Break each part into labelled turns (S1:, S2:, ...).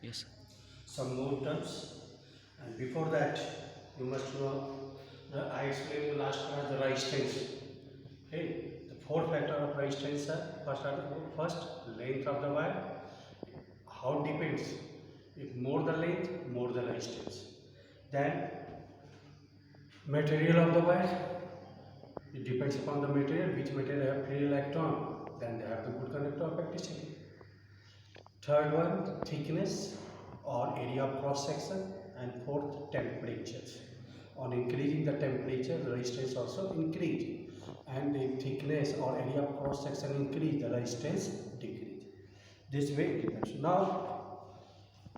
S1: Yes.
S2: some more terms. And before that, you must know I explained you last class the resistance. Okay, the four factor of resistance are first length of the wire. How it depends? If more the length, more the resistance. Then material of the wire. It depends upon the material. Which material have free electron, then they have the good conductivity. Third one, thickness or area of cross section, and fourth, temperatures. On increasing the temperature, the resistance also increase, and if thickness or area of cross section increase, the resistance decrease. This way it depends. Now,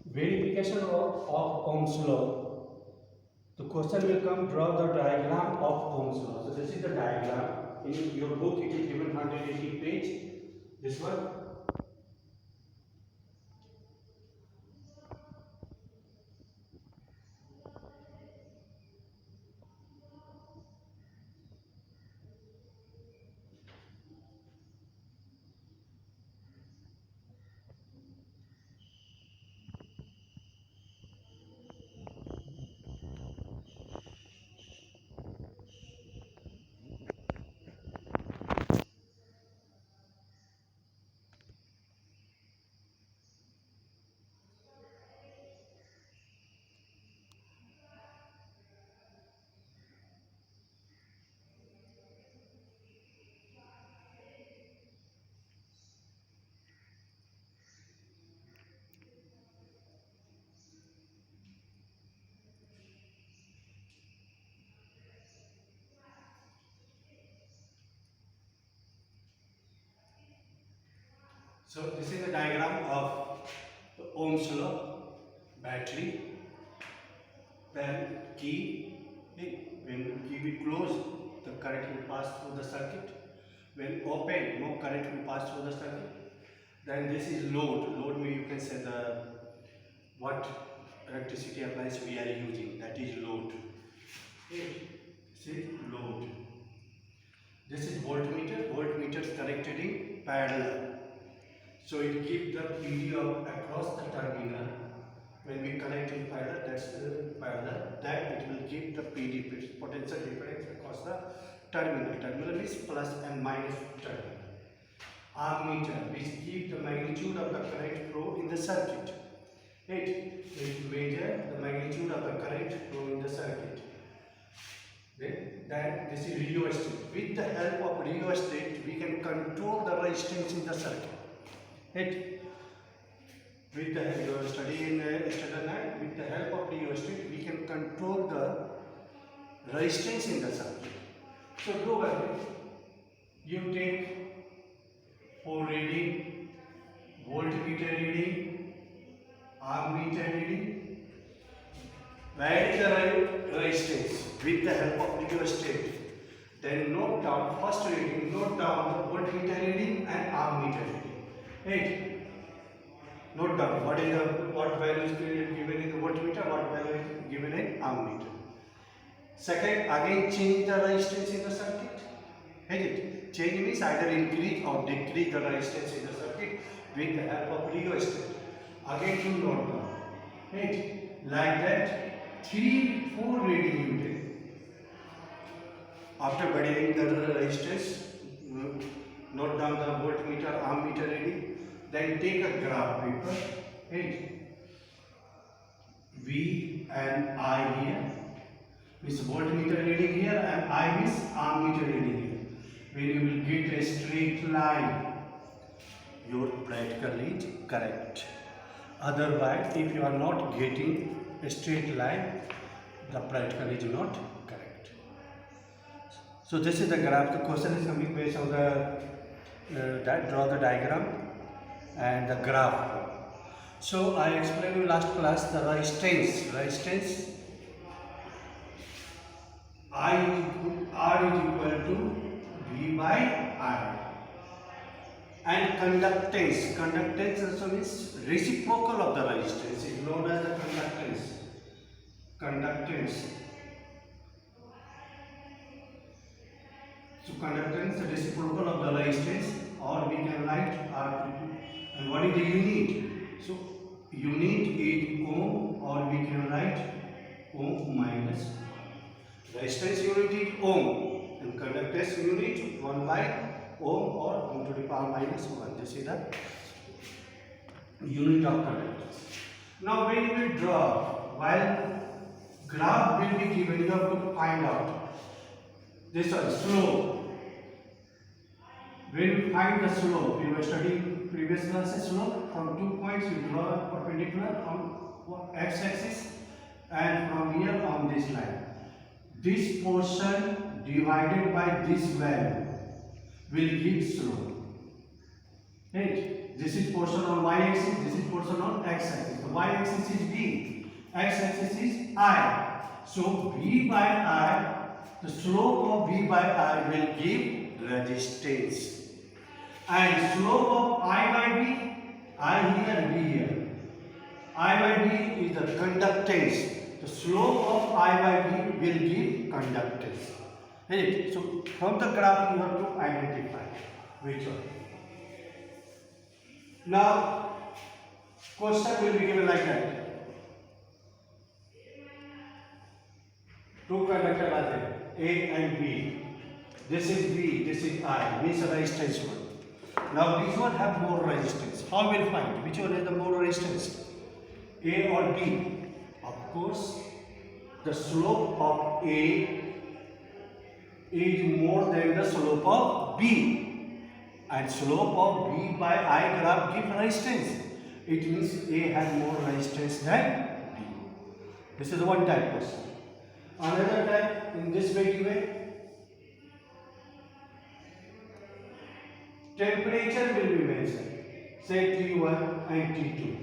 S2: verification of Ohm's law. The question will come, draw the diagram of Ohm's law. So this is the diagram. In your book, it is given 180 page. This one. So this is the diagram of the Ohm's law, battery, then key. When key will close, the current will pass through the circuit. When open, no current will pass through the circuit. Then this is load. Load means you can say the what electricity appliance we are using. That is load. Okay. This is load. This is voltmeter. Voltmeter is connected in parallel. So it gives the PD of across the terminal. When we connect in parallel, that's the parallel. Then it will give the PD, potential difference across the terminal. Terminal is plus and minus terminal. Ammeter, which gives the magnitude of the current flow in the circuit. It measures the magnitude of the current flow in the circuit. Then this is rheostat. With the help of rheostat, we can control the resistance in the circuit. With the you study in yesterday night, with the help of rheostat, we can control the resistance in the circuit. So do one thing. You take for reading, voltmeter reading, ammeter reading. Where is the resistance? With the help of rheostat. Then note down first reading, note down the voltmeter reading and ammeter reading. Note down what value is given in the voltmeter, what value is given in ammeter. Second, again change the resistance in the circuit. Change means either increase or decrease the resistance in the circuit with the help of rheostat. Again to note down. Like that, 3-4 reading you take. After varying the resistance, note down the voltmeter, ammeter reading. Then take a graph paper. V and I here. Means voltmeter reading here and I means ammeter reading here. When you will get a straight line, your practical is correct. Otherwise, if you are not getting a straight line, the practical is not correct. So this is the graph. The question is coming based on the draw the diagram and the graph. So I explained in last class the resistance R is equal to V by I, and conductance also means reciprocal of the resistance is known as the conductance. So conductance is reciprocal of the resistance, or we can write R. And what is the unit? So unit or we can write ohm minus resistance unit is ohm and conductance unit 1 by ohm or ohm to the power minus 1. This is the unit of conductance. Now when you will draw, while graph will be given, you have to find out this slope. When you find the slope, we were studying previous classes slope. From 2 points you draw a perpendicular on x-axis and from here on this line. This portion divided by this value will give slope. Right? This is portion on y-axis, this is portion on x-axis. The y-axis is v, x-axis is I. So v by I, the slope of v by I will give resistance. And slope of I by v, I here, v here. I by v is the conductance. The slope of I by v will give conductance. Right? So from the graph you have to identify which one. Now question will be given like that. Two conductors are there, A and B. This is V, this is I, means resistance one. Now these one have more resistance. How will find which one has the more resistance? A or B? Of course, the slope of A is more than the slope of B, and slope of B by I graph give resistance. It means A has more resistance than B. This is one type question. Another type in this way given. Temperature will be mentioned. Say T1 and T2.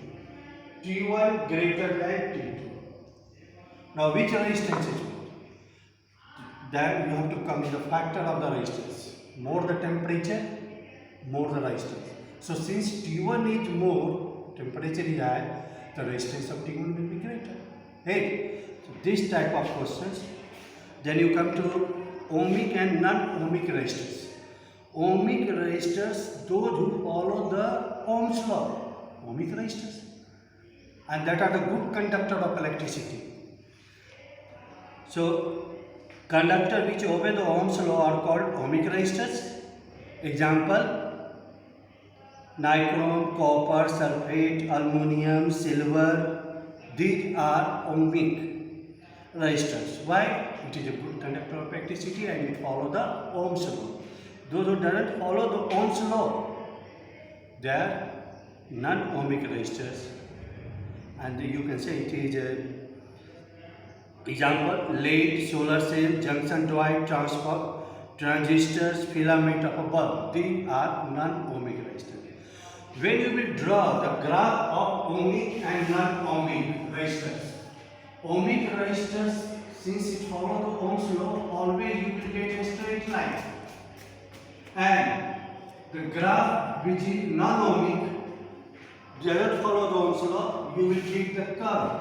S2: T1 greater than T2. Now which resistance is more? Then you have to come in the factor of the resistance. More the temperature, more the resistance. So since T1 is more, temperature is high, the resistance of T1 will be greater. Right? So this type of questions. Then you come to ohmic and non-ohmic resistors. Ohmic resistors, those who follow the Ohm's law, ohmic resistors, and that are the good conductor of electricity. So conductor which obey the Ohm's law are called ohmic resistors. Example: nichrome, copper, sulfate, aluminum, silver. These are ohmic resistors. Why? It is a good conductor of electricity and it follows the Ohm's law. Those who doesn't follow the Ohm's law, they are non-ohmic resistors, and you can say it is example: lead, solar cell, junction dioide, transistors, filament of a bulb. These are non-ohmic resistors. When you will draw the graph of ohmic and non-ohmic resistors, ohmic resistors, since it follows the Ohm's law, always you will get a straight line. And the graph which is non-ohmic, doesn't follow the Ohm's law, you will get the curve.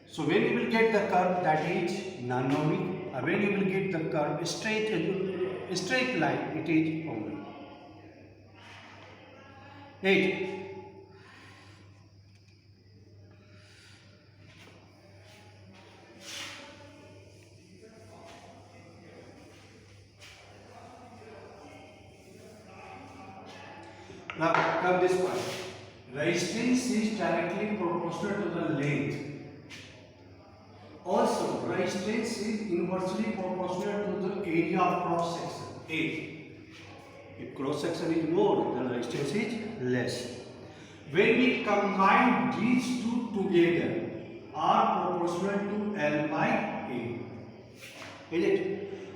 S2: So when you will get the curve, that is non-ohmic. And when you will get the curve, a straight line, it is ohmic. 8. Now come this point. Resistance is directly proportional to the length. Also, resistance is inversely proportional to the area of cross section. A. If cross section is more, then resistance is less. When we combine these two together, are proportional to L by A. Is it?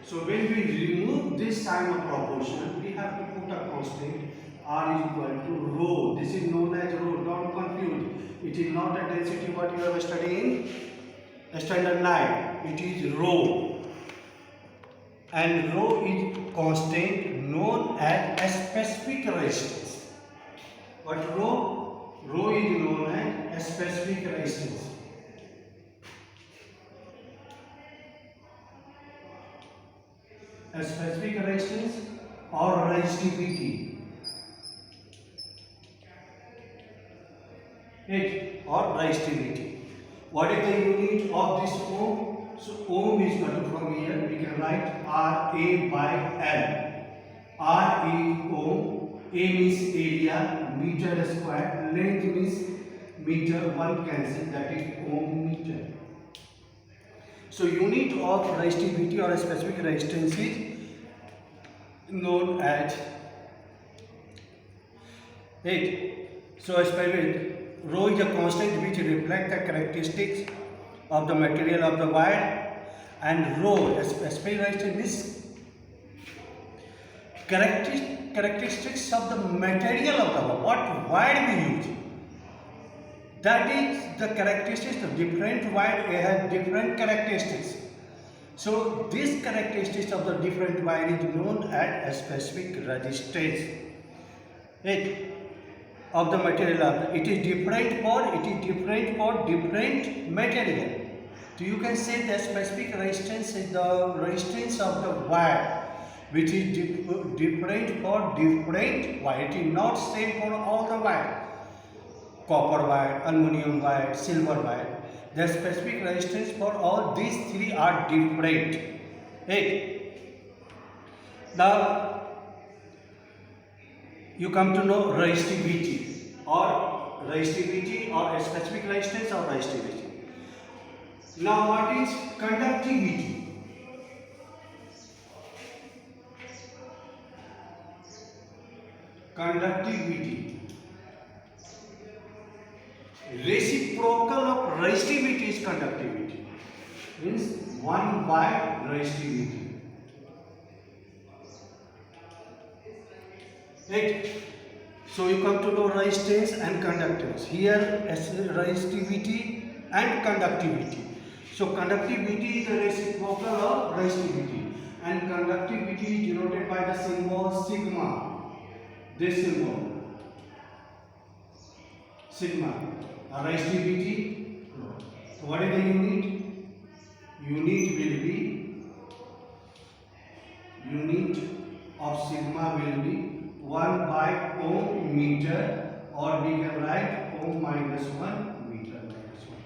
S2: So when we remove this sign of proportion, we have to put a constant. R is equal to rho. This is known as rho. Don't confuse. It is not a density what you have studied in standard 9. It is rho. And rho is constant known as a specific resistance. But rho is known as a specific resistance. A specific resistance or resistivity. Or resistivity. What is the unit of this ohm? So ohm is equal to, from here we can write RA by L. R is ohm, A means area, meter square, length means meter, one cancel, that is ohm meter. So unit of resistivity or a specific resistance is known as 8. So as per it, rho is a constant which reflects the characteristics of the material of the wire, and rho, a specific resistance, is characteristics of the material of the wire, what wire we use. That is the characteristics of different wire have different characteristics. So this characteristics of the different wire is known as a specific resistance. Right? Of the material, it is different for different material. So you can say the specific resistance is the resistance of the wire, which is different for different wire. It is not same for all the wire. Copper wire, aluminum wire, silver wire. The specific resistance for all these three are different. Right? Now you come to know resistivity or a specific resistance or resistivity. Now what is conductivity? Conductivity. Reciprocal of resistivity is conductivity. Means 1 by resistivity. Right? So you come to know resistance and conductance. Here resistivity and conductivity. So conductivity is the reciprocal of resistivity, and conductivity is denoted by the symbol sigma. This symbol sigma. Resistivity. So what is the unit? Unit of sigma will be 1 by ohm meter, or we can write ohm minus 1 meter minus 1.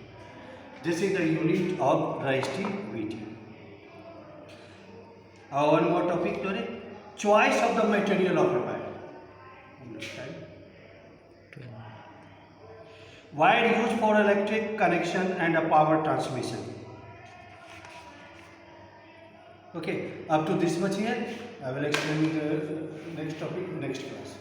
S2: This is the unit of resistivity. One more topic today. Choice of the material of a wire. Understand? Wire used for electric connection and a power transmission. Okay, up to this much here. I will explain the next topic next class.